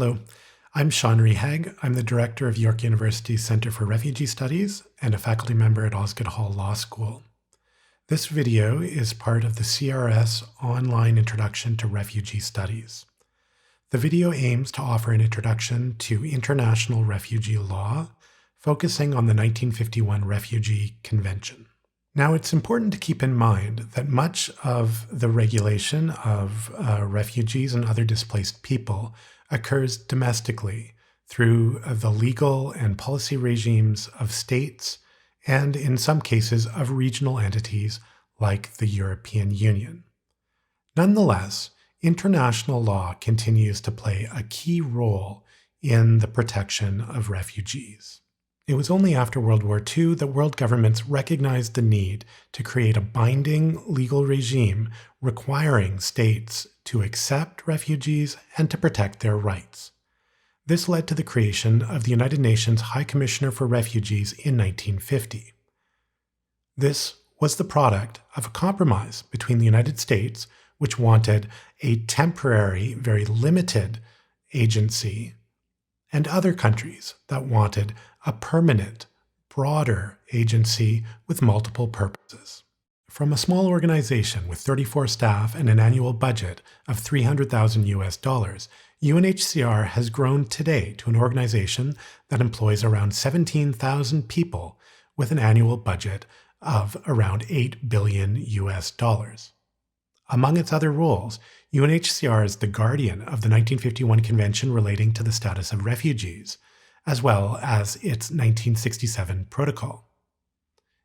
Hello, I'm Sean Rehaag. I'm the director of York University's Center for Refugee Studies and a faculty member at Osgoode Hall Law School. This video is part of the CRS Online Introduction to Refugee Studies. The video aims to offer an introduction to international refugee law, focusing on the 1951 Refugee Convention. Now, it's important to keep in mind that much of the regulation of refugees and other displaced people occurs domestically through the legal and policy regimes of states and, in some cases, of regional entities like the European Union. Nonetheless, international law continues to play a key role in the protection of refugees. It was only after World War II that world governments recognized the need to create a binding legal regime requiring states to accept refugees and to protect their rights. This led to the creation of the United Nations High Commissioner for Refugees in 1950. This was the product of a compromise between the United States, which wanted a temporary, very limited agency, and other countries that wanted a permanent, broader agency with multiple purposes. From a small organization with 34 staff and an annual budget of $300,000, UNHCR has grown today to an organization that employs around 17,000 people with an annual budget of around $8 billion. Among its other roles, UNHCR is the guardian of the 1951 Convention relating to the status of refugees, as well as its 1967 protocol.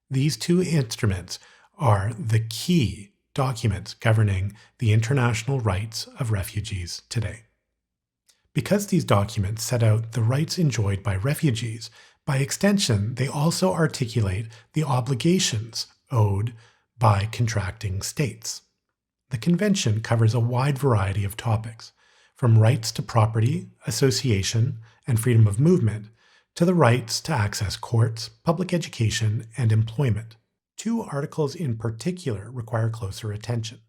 These two instruments are the key documents governing the international rights of refugees today. Because these documents set out the rights enjoyed by refugees, by extension, they also articulate the obligations owed by contracting states. The Convention covers a wide variety of topics, from rights to property, association, and freedom of movement, to the rights to access courts, public education, and employment. Two articles in particular require closer attention.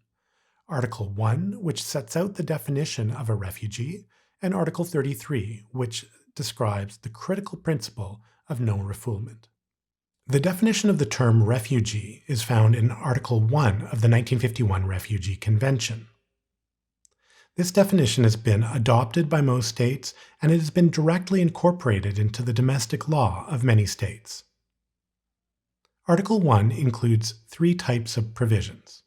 Article 1, which sets out the definition of a refugee, and Article 33, which describes the critical principle of no refoulement. The definition of the term refugee is found in Article 1 of the 1951 Refugee Convention. This definition has been adopted by most states, and it has been directly incorporated into the domestic law of many states. Article 1 includes three types of provisions.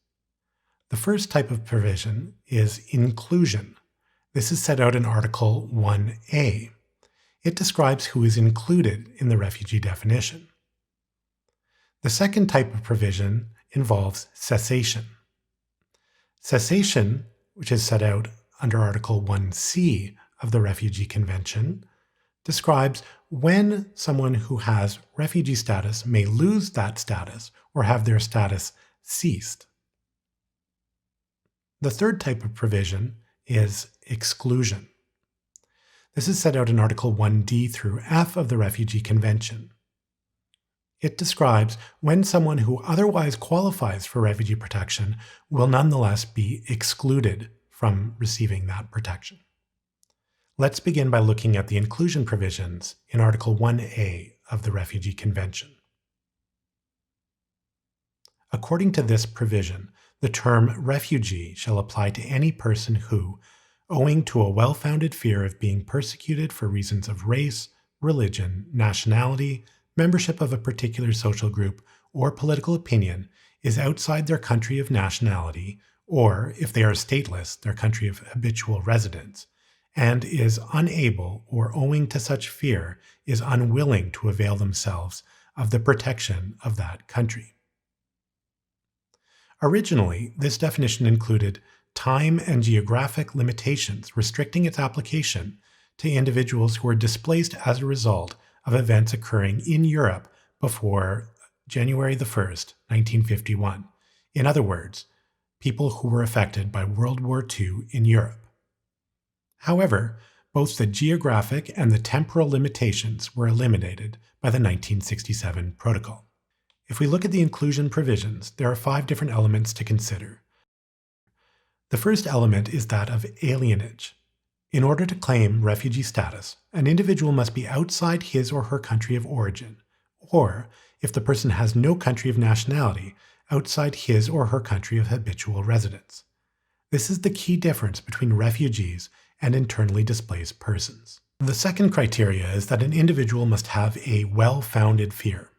The first type of provision is inclusion. This is set out in Article 1A. It describes who is included in the refugee definition. The second type of provision involves cessation. Cessation, which is set out under Article 1C of the Refugee Convention, describes when someone who has refugee status may lose that status or have their status ceased. The third type of provision is exclusion. This is set out in Article 1D through F of the Refugee Convention. It describes when someone who otherwise qualifies for refugee protection will nonetheless be excluded from receiving that protection. Let's begin by looking at the inclusion provisions in Article 1A of the Refugee Convention. According to this provision, the term refugee shall apply to any person who, owing to a well-founded fear of being persecuted for reasons of race, religion, nationality, membership of a particular social group, or political opinion, is outside their country of nationality, or, if they are stateless, their country of habitual residence, and is unable, or owing to such fear, is unwilling to avail themselves of the protection of that country. Originally, this definition included time and geographic limitations restricting its application to individuals who were displaced as a result of events occurring in Europe before January 1st, 1951. In other words, people who were affected by World War II in Europe. However, both the geographic and the temporal limitations were eliminated by the 1967 Protocol. If we look at the inclusion provisions, there are 5 different elements to consider. The first element is that of alienage. In order to claim refugee status, an individual must be outside his or her country of origin, or, if the person has no country of nationality, outside his or her country of habitual residence. This is the key difference between refugees and internally displaced persons. The second criteria is that an individual must have a well-founded fear.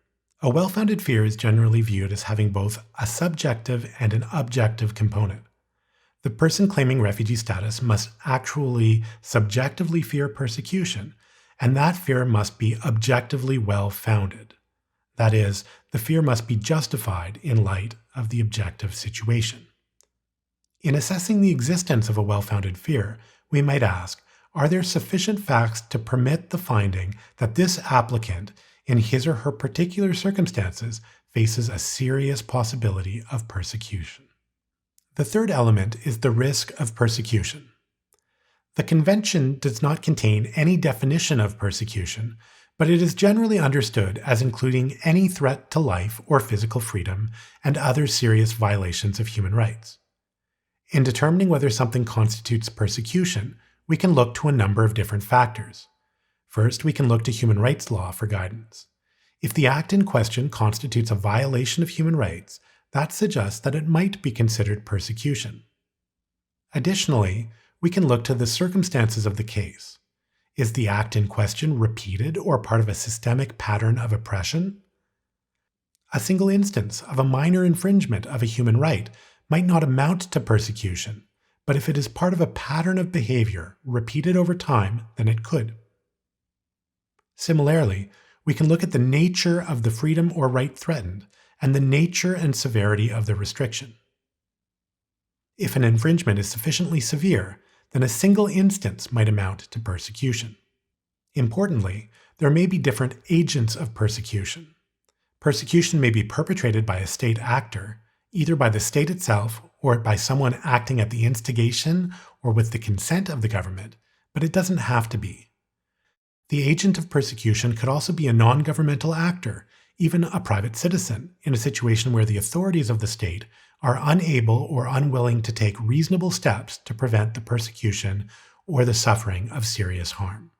A well-founded fear is generally viewed as having both a subjective and an objective component. The person claiming refugee status must actually subjectively fear persecution, and that fear must be objectively well-founded. That is, the fear must be justified in light of the objective situation. In assessing the existence of a well-founded fear, we might ask, are there sufficient facts to permit the finding that this applicant, in his or her particular circumstances, faces a serious possibility of persecution? The third element is the risk of persecution. The Convention does not contain any definition of persecution, but it is generally understood as including any threat to life or physical freedom and other serious violations of human rights. In determining whether something constitutes persecution, we can look to a number of different factors. First, we can look to human rights law for guidance. If the act in question constitutes a violation of human rights, that suggests that it might be considered persecution. Additionally, we can look to the circumstances of the case. Is the act in question repeated or part of a systemic pattern of oppression? A single instance of a minor infringement of a human right might not amount to persecution, but if it is part of a pattern of behavior repeated over time, then it could. Similarly, we can look at the nature of the freedom or right threatened and the nature and severity of the restriction. If an infringement is sufficiently severe, then a single instance might amount to persecution. Importantly, there may be different agents of persecution. Persecution may be perpetrated by a state actor, either by the state itself or by someone acting at the instigation or with the consent of the government, but it doesn't have to be. The agent of persecution could also be a non-governmental actor, even a private citizen, in a situation where the authorities of the state are unable or unwilling to take reasonable steps to prevent the persecution or the suffering of serious harm.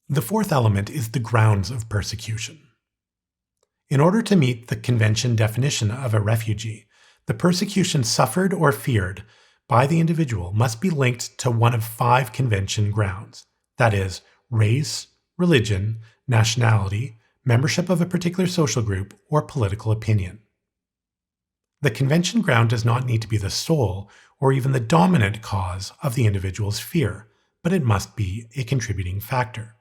The fourth element is the grounds of persecution. In order to meet the Convention definition of a refugee, the persecution suffered or feared by the individual must be linked to one of 5 Convention grounds, that is, race, religion, nationality, membership of a particular social group, or political opinion. The Convention ground does not need to be the sole or even the dominant cause of the individual's fear, but it must be a contributing factor.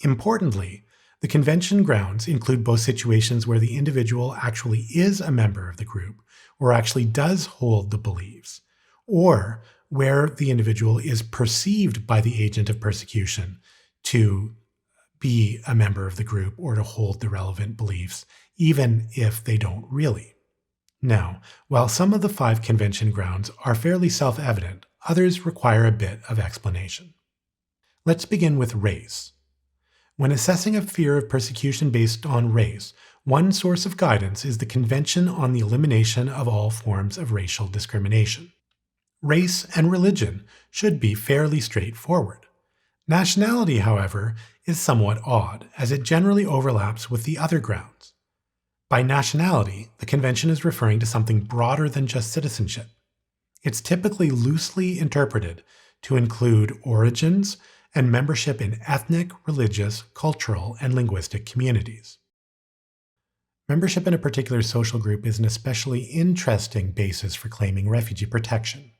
Importantly, the Convention grounds include both situations where the individual actually is a member of the group or actually does hold the beliefs, or where the individual is perceived by the agent of persecution to be a member of the group or to hold the relevant beliefs, even if they don't really. Now, while some of the 5 Convention grounds are fairly self-evident, others require a bit of explanation. Let's begin with race. When assessing a fear of persecution based on race, one source of guidance is the Convention on the Elimination of All Forms of Racial Discrimination. Race and religion should be fairly straightforward. Nationality, however, is somewhat odd, as it generally overlaps with the other grounds. By nationality, the Convention is referring to something broader than just citizenship. It's typically loosely interpreted to include origins and membership in ethnic, religious, cultural, and linguistic communities. Membership in a particular social group is an especially interesting basis for claiming refugee protection.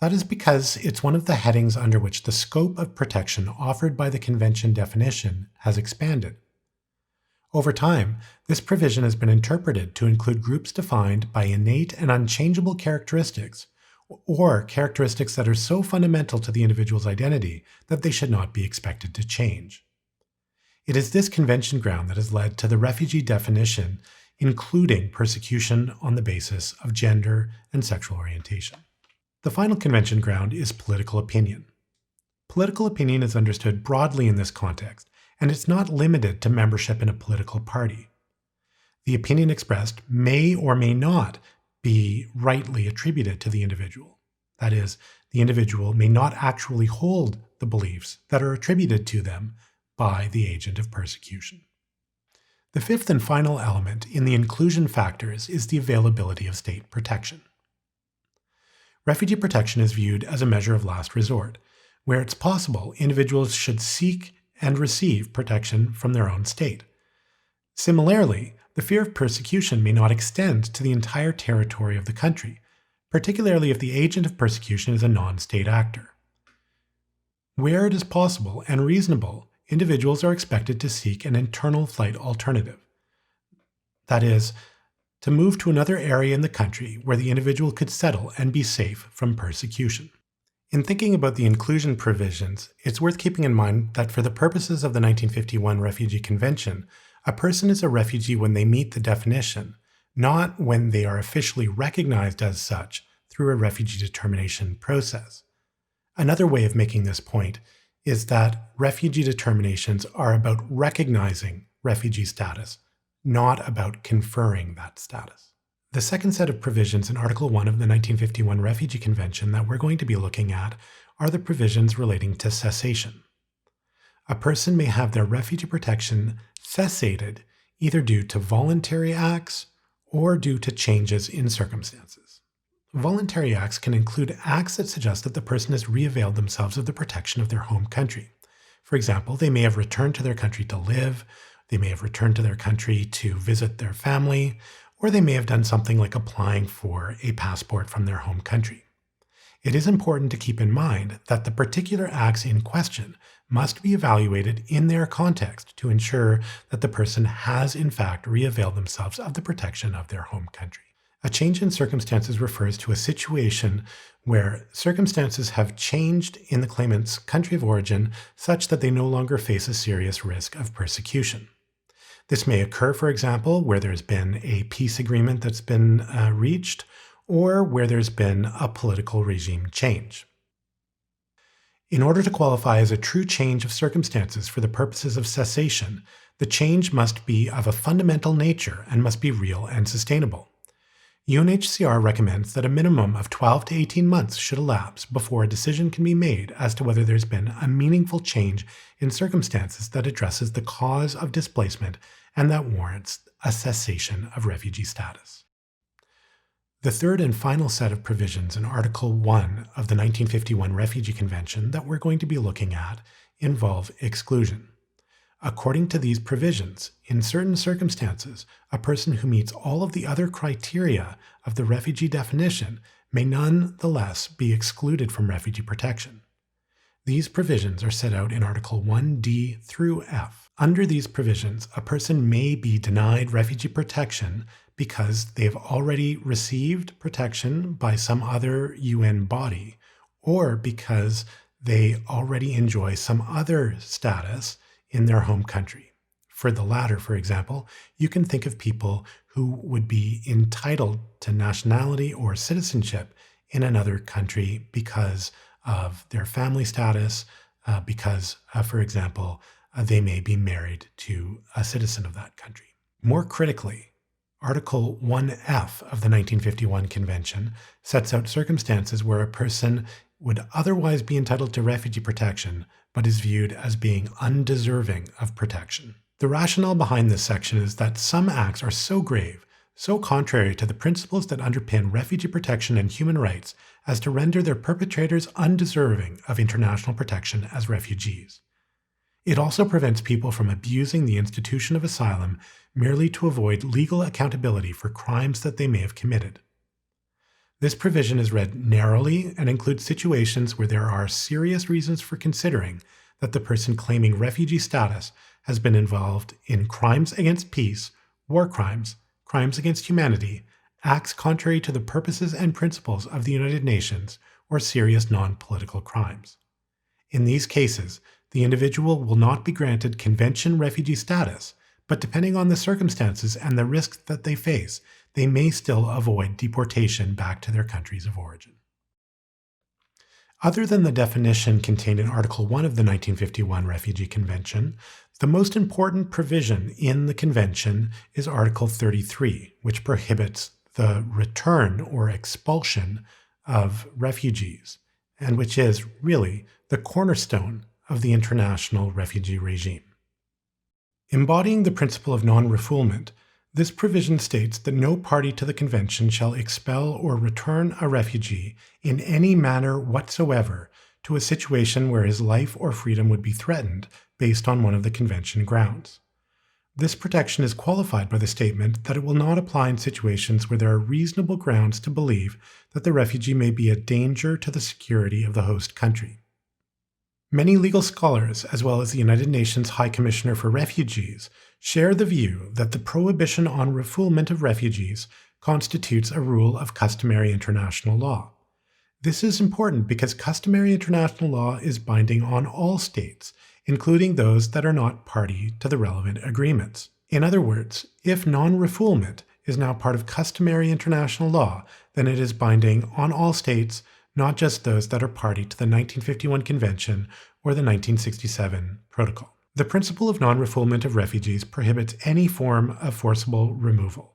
That is because it's one of the headings under which the scope of protection offered by the Convention definition has expanded. Over time, this provision has been interpreted to include groups defined by innate and unchangeable characteristics, or characteristics that are so fundamental to the individual's identity that they should not be expected to change. It is this Convention ground that has led to the refugee definition, including persecution on the basis of gender and sexual orientation. The final Convention ground is political opinion. Political opinion is understood broadly in this context, and it's not limited to membership in a political party. The opinion expressed may or may not be rightly attributed to the individual. That is, the individual may not actually hold the beliefs that are attributed to them by the agent of persecution. The fifth and final element in the inclusion factors is the availability of state protection. Refugee protection is viewed as a measure of last resort. Where it's possible, individuals should seek and receive protection from their own state. Similarly, the fear of persecution may not extend to the entire territory of the country, particularly if the agent of persecution is a non-state actor. Where it is possible and reasonable, individuals are expected to seek an internal flight alternative. That is, to move to another area in the country where the individual could settle and be safe from persecution. In thinking about the inclusion provisions, it's worth keeping in mind that for the purposes of the 1951 Refugee Convention, a person is a refugee when they meet the definition, not when they are officially recognized as such through a refugee determination process. Another way of making this point is that refugee determinations are about recognizing refugee status, not about conferring that status. The second set of provisions in Article 1 of the 1951 Refugee Convention that we're going to be looking at are the provisions relating to cessation. A person may have their refugee protection cessated either due to voluntary acts or due to changes in circumstances. Voluntary acts can include acts that suggest that the person has re-availed themselves of the protection of their home country. For example, they may have returned to their country to live, they may have returned to their country to visit their family, or they may have done something like applying for a passport from their home country. It is important to keep in mind that the particular acts in question must be evaluated in their context to ensure that the person has in fact re-availed themselves of the protection of their home country. A change in circumstances refers to a situation where circumstances have changed in the claimant's country of origin such that they no longer face a serious risk of persecution. This may occur, for example, where there's been a peace agreement that's been reached, or where there's been a political regime change. In order to qualify as a true change of circumstances for the purposes of cessation, the change must be of a fundamental nature and must be real and sustainable. UNHCR recommends that a minimum of 12 to 18 months should elapse before a decision can be made as to whether there's been a meaningful change in circumstances that addresses the cause of displacement and that warrants a cessation of refugee status. The third and final set of provisions in Article 1 of the 1951 Refugee Convention that we're going to be looking at involve exclusion. According to these provisions, in certain circumstances, a person who meets all of the other criteria of the refugee definition may nonetheless be excluded from refugee protection. These provisions are set out in Article 1D through F. Under these provisions, a person may be denied refugee protection because they've already received protection by some other UN body, or because they already enjoy some other status in their home country. For the latter, for example, you can think of people who would be entitled to nationality or citizenship in another country because of their family status, because, for example, they may be married to a citizen of that country. More critically, Article 1F of the 1951 Convention sets out circumstances where a person would otherwise be entitled to refugee protection, but is viewed as being undeserving of protection. The rationale behind this section is that some acts are so grave, so contrary to the principles that underpin refugee protection and human rights as to render their perpetrators undeserving of international protection as refugees. It also prevents people from abusing the institution of asylum merely to avoid legal accountability for crimes that they may have committed. This provision is read narrowly and includes situations where there are serious reasons for considering that the person claiming refugee status has been involved in crimes against peace, war crimes, crimes against humanity, acts contrary to the purposes and principles of the United Nations, or serious non-political crimes. In these cases, the individual will not be granted convention refugee status, but depending on the circumstances and the risks that they face, they may still avoid deportation back to their countries of origin. Other than the definition contained in Article 1 of the 1951 Refugee Convention, the most important provision in the Convention is Article 33, which prohibits the return or expulsion of refugees, and which is really the cornerstone of the international refugee regime. Embodying the principle of non-refoulement, this provision states that no party to the Convention shall expel or return a refugee in any manner whatsoever to a situation where his life or freedom would be threatened based on one of the Convention grounds. This protection is qualified by the statement that it will not apply in situations where there are reasonable grounds to believe that the refugee may be a danger to the security of the host country. Many legal scholars, as well as the United Nations High Commissioner for Refugees, share the view that the prohibition on refoulement of refugees constitutes a rule of customary international law. This is important because customary international law is binding on all states, including those that are not party to the relevant agreements. In other words, if non-refoulement is now part of customary international law, then it is binding on all states, not just those that are party to the 1951 Convention or the 1967 Protocol. The principle of non-refoulement of refugees prohibits any form of forcible removal.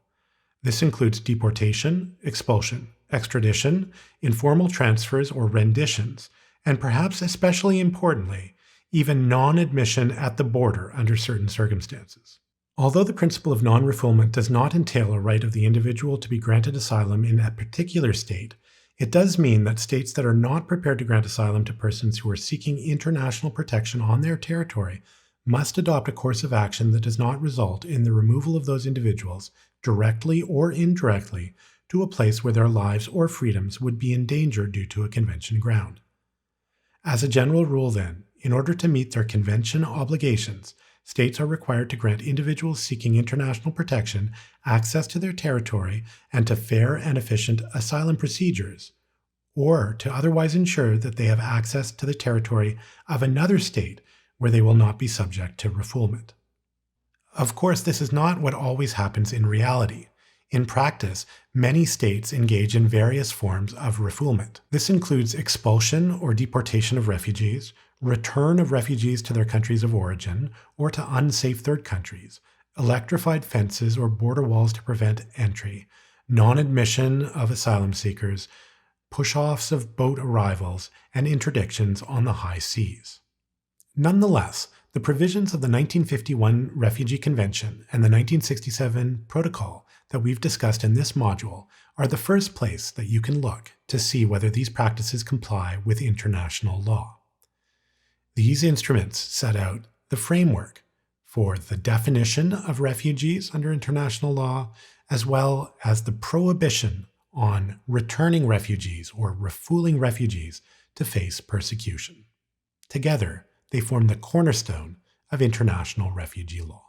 This includes deportation, expulsion, extradition, informal transfers or renditions, and perhaps especially importantly, even non-admission at the border under certain circumstances. Although the principle of non-refoulement does not entail a right of the individual to be granted asylum in a particular state, it does mean that states that are not prepared to grant asylum to persons who are seeking international protection on their territory must adopt a course of action that does not result in the removal of those individuals, directly or indirectly, to a place where their lives or freedoms would be in danger due to a convention ground. As a general rule, then, in order to meet their convention obligations, states are required to grant individuals seeking international protection access to their territory and to fair and efficient asylum procedures, or to otherwise ensure that they have access to the territory of another state where they will not be subject to refoulement. Of course, this is not what always happens in reality. In practice, many states engage in various forms of refoulement. This includes expulsion or deportation of refugees, return of refugees to their countries of origin or to unsafe third countries, electrified fences or border walls to prevent entry, non-admission of asylum seekers, push-offs of boat arrivals, and interdictions on the high seas. Nonetheless, the provisions of the 1951 Refugee Convention and the 1967 Protocol that we've discussed in this module are the first place that you can look to see whether these practices comply with international law. These instruments set out the framework for the definition of refugees under international law, as well as the prohibition on returning refugees or refouling refugees to face persecution. Together, they form the cornerstone of international refugee law.